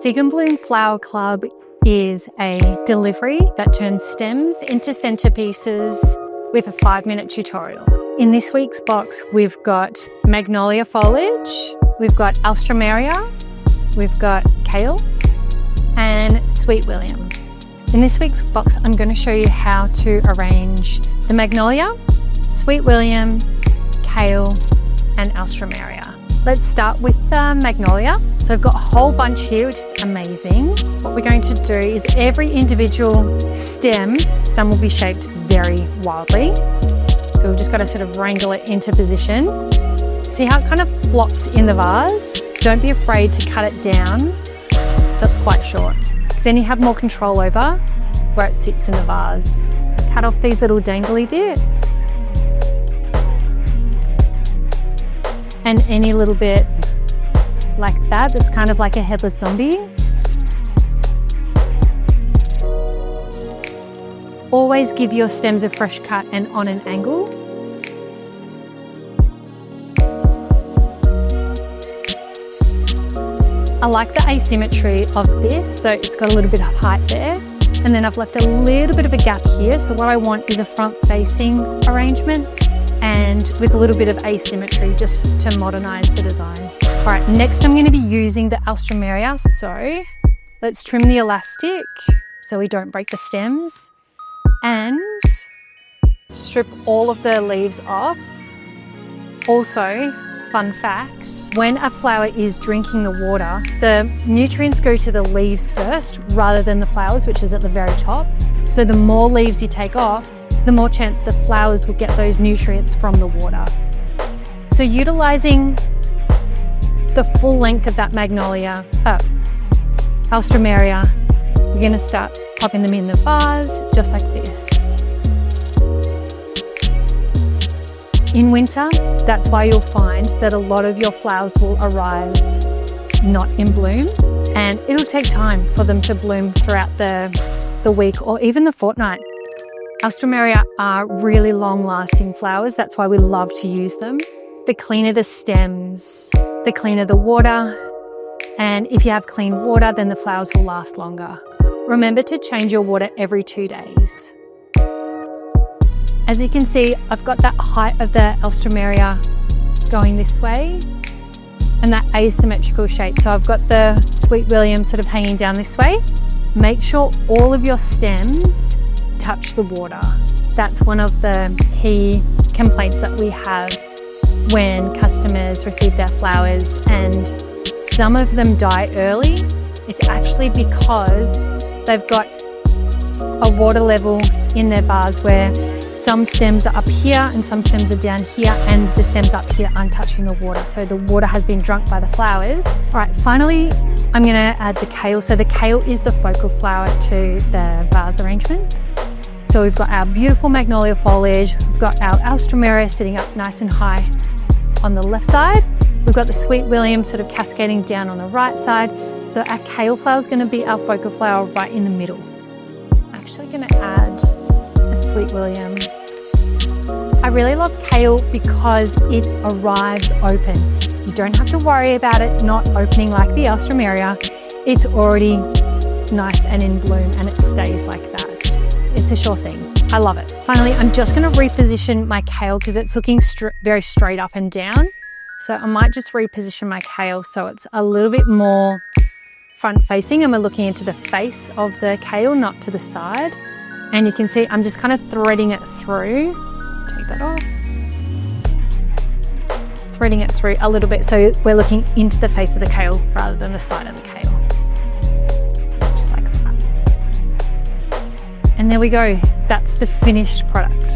Fig and Bloom Flower Club is a delivery that turns stems into centerpieces with a 5-minute tutorial. In this week's box, we've got magnolia foliage, we've got alstroemeria, we've got kale, and sweet William. In this week's box, I'm going to show you how to arrange the magnolia, sweet William, kale, and alstroemeria. Let's start with the magnolia. So I've got a whole bunch here, which is amazing. What we're going to do is every individual stem, some will be shaped very wildly. So we've just got to sort of wrangle it into position. See how it kind of flops in the vase? Don't be afraid to cut it down so it's quite short, because then you have more control over where it sits in the vase. Cut off these little dangly bits. And any little bit like that's kind of like a headless zombie. Always give your stems a fresh cut and on an angle. I like the asymmetry of this, so it's got a little bit of height there. And then I've left a little bit of a gap here, so what I want is a front-facing arrangement and with a little bit of asymmetry just to modernize the design. All right, next I'm going to be using the alstroemeria, so let's trim the elastic so we don't break the stems and strip all of the leaves off. Also, fun fact, when a flower is drinking the water, the nutrients go to the leaves first rather than the flowers, which is at the very top. So the more leaves you take off, the more chance the flowers will get those nutrients from the water. So utilizing the full length of that magnolia, alstroemeria, we're going to start popping them in the vase just like this. In winter, that's why you'll find that a lot of your flowers will arrive not in bloom, and it'll take time for them to bloom throughout the week or even the fortnight. Alstroemeria are really long-lasting flowers, that's why we love to use them. The cleaner the stems, the cleaner the water, and if you have clean water, then the flowers will last longer. Remember to change your water every 2 days. As you can see, I've got that height of the alstroemeria going this way and that asymmetrical shape. So I've got the sweet William sort of hanging down this way. Make sure all of your stems touch the water. That's one of the key complaints that we have when customers receive their flowers and some of them die early. It's actually because they've got a water level in their vase where some stems are up here and some stems are down here, and the stems up here aren't touching the water. So the water has been drunk by the flowers. All right, finally, I'm gonna add the kale. So the kale is the focal flower to the vase arrangement. So we've got our beautiful magnolia foliage, we've got our alstroemeria sitting up nice and high on the left side. We've got the sweet William sort of cascading down on the right side. So our kale flower is gonna be our focal flower right in the middle. I'm actually gonna add a sweet William. I really love kale because it arrives open. You don't have to worry about it not opening like the alstroemeria. It's already nice and in bloom and it stays like that. It's a sure thing. I love it. Finally, I'm just going to reposition my kale because it's looking very straight up and down. So I might just reposition my kale so it's a little bit more front facing and we're looking into the face of the kale, not to the side. And you can see I'm just kind of threading it through. Take that off. Threading it through a little bit so we're looking into the face of the kale rather than the side of the kale. Just like that. And there we go. That's the finished product.